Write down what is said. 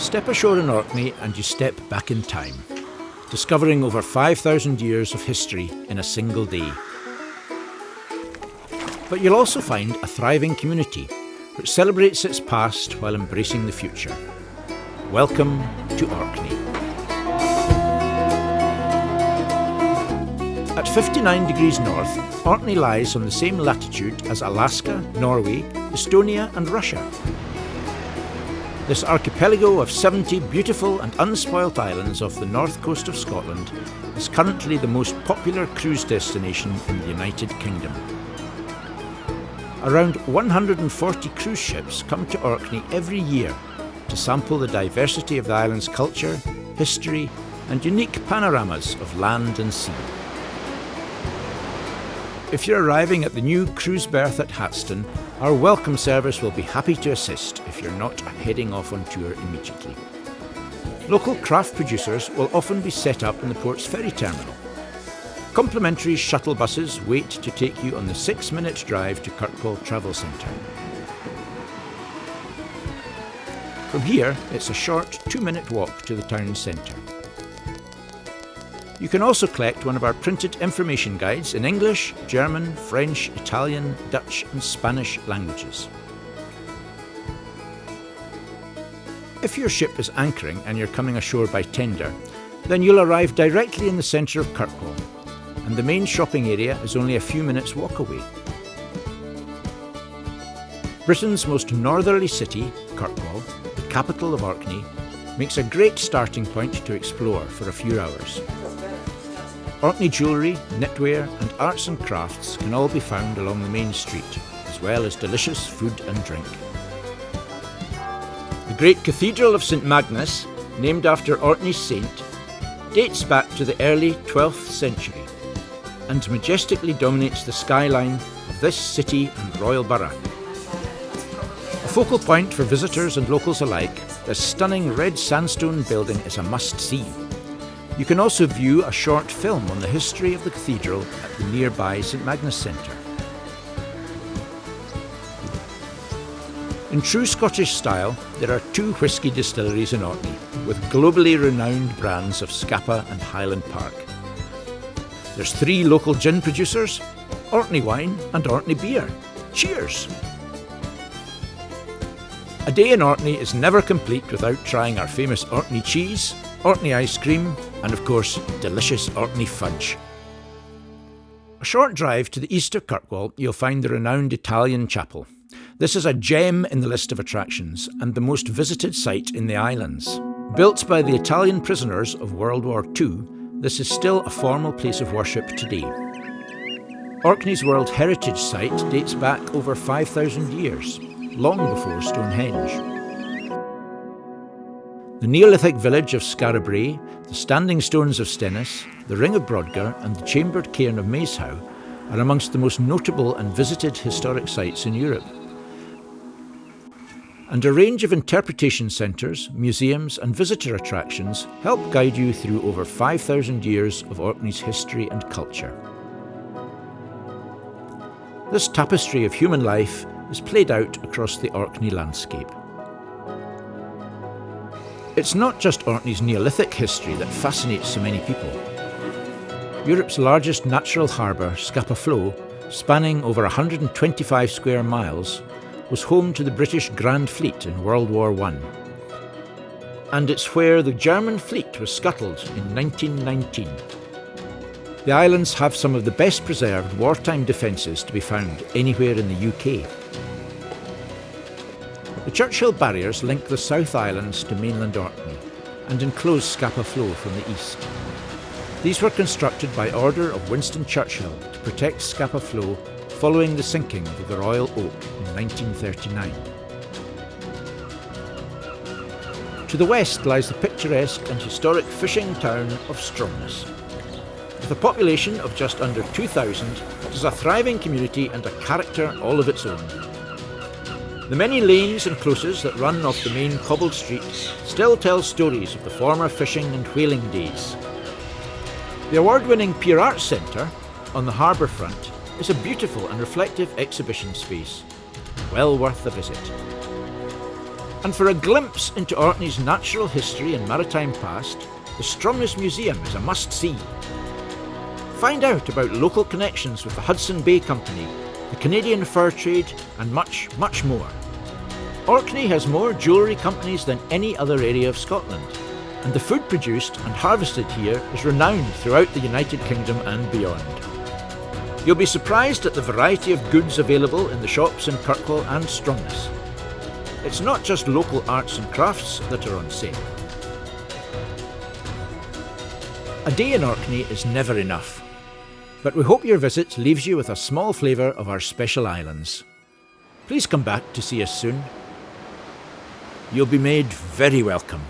Step ashore in Orkney and you step back in time, discovering over 5,000 years of history in a single day. But you'll also find a thriving community which celebrates its past while embracing the future. Welcome to Orkney. At 59 degrees north, Orkney lies on the same latitude as Alaska, Norway, Estonia and Russia. This archipelago of 70 beautiful and unspoilt islands off the north coast of Scotland is currently the most popular cruise destination in the United Kingdom. Around 140 cruise ships come to Orkney every year to sample the diversity of the island's culture, history and unique panoramas of land and sea. If you're arriving at the new cruise berth at Hatston, our welcome service will be happy to assist if you're not heading off on tour immediately. Local craft producers will often be set up in the port's ferry terminal. Complimentary shuttle buses wait to take you on the 6-minute drive to Kirkwall Travel Centre. From here, it's a short 2-minute walk to the town centre. You can also collect one of our printed information guides in English, German, French, Italian, Dutch and Spanish languages. If your ship is anchoring and you're coming ashore by tender, then you'll arrive directly in the centre of Kirkwall, and the main shopping area is only a few minutes walk away. Britain's most northerly city, Kirkwall, the capital of Orkney, makes a great starting point to explore for a few hours. Orkney jewellery, knitwear and arts and crafts can all be found along the main street, as well as delicious food and drink. The great Cathedral of St Magnus, named after Orkney's saint, dates back to the early 12th century and majestically dominates the skyline of this city and royal borough. A focal point for visitors and locals alike, this stunning red sandstone building is a must-see. You can also view a short film on the history of the cathedral at the nearby St Magnus Centre. In true Scottish style, there are 2 whisky distilleries in Orkney, with globally renowned brands of Scapa and Highland Park. There's 3 local gin producers, Orkney Wine and Orkney Beer. Cheers! A day in Orkney is never complete without trying our famous Orkney cheese, Orkney ice cream and of course delicious Orkney fudge. A short drive to the east of Kirkwall you'll find the renowned Italian chapel. This is a gem in the list of attractions and the most visited site in the islands. Built by the Italian prisoners of World War II, this is still a formal place of worship today. Orkney's World Heritage Site dates back over 5,000 years, long before Stonehenge. The Neolithic village of Scarabray, the Standing Stones of Stennis, the Ring of Brodgar and the Chambered Cairn of Maeshowe are amongst the most notable and visited historic sites in Europe. And a range of interpretation centres, museums and visitor attractions help guide you through over 5,000 years of Orkney's history and culture. This tapestry of human life is played out across the Orkney landscape. It's not just Orkney's Neolithic history that fascinates so many people. Europe's largest natural harbour, Scapa Flow, spanning over 125 square miles, was home to the British Grand Fleet in World War I. And it's where the German fleet was scuttled in 1919. The islands have some of the best preserved wartime defences to be found anywhere in the UK. The Churchill barriers link the South Islands to mainland Orkney and enclose Scapa Flow from the east. These were constructed by order of Winston Churchill to protect Scapa Flow following the sinking of the Royal Oak in 1939. To the west lies the picturesque and historic fishing town of Stromness. With a population of just under 2,000, it is a thriving community and a character all of its own. The many lanes and closes that run off the main cobbled streets still tell stories of the former fishing and whaling days. The award-winning Pier Arts Centre, on the harbour front, is a beautiful and reflective exhibition space, well worth a visit. And for a glimpse into Orkney's natural history and maritime past, the Stromness Museum is a must-see. Find out about local connections with the Hudson Bay Company, the Canadian fur trade, and much, much more. Orkney has more jewellery companies than any other area of Scotland, and the food produced and harvested here is renowned throughout the United Kingdom and beyond. You'll be surprised at the variety of goods available in the shops in Kirkwall and Stromness. It's not just local arts and crafts that are on sale. A day in Orkney is never enough, but we hope your visit leaves you with a small flavour of our special islands. Please come back to see us soon. You'll be made very welcome.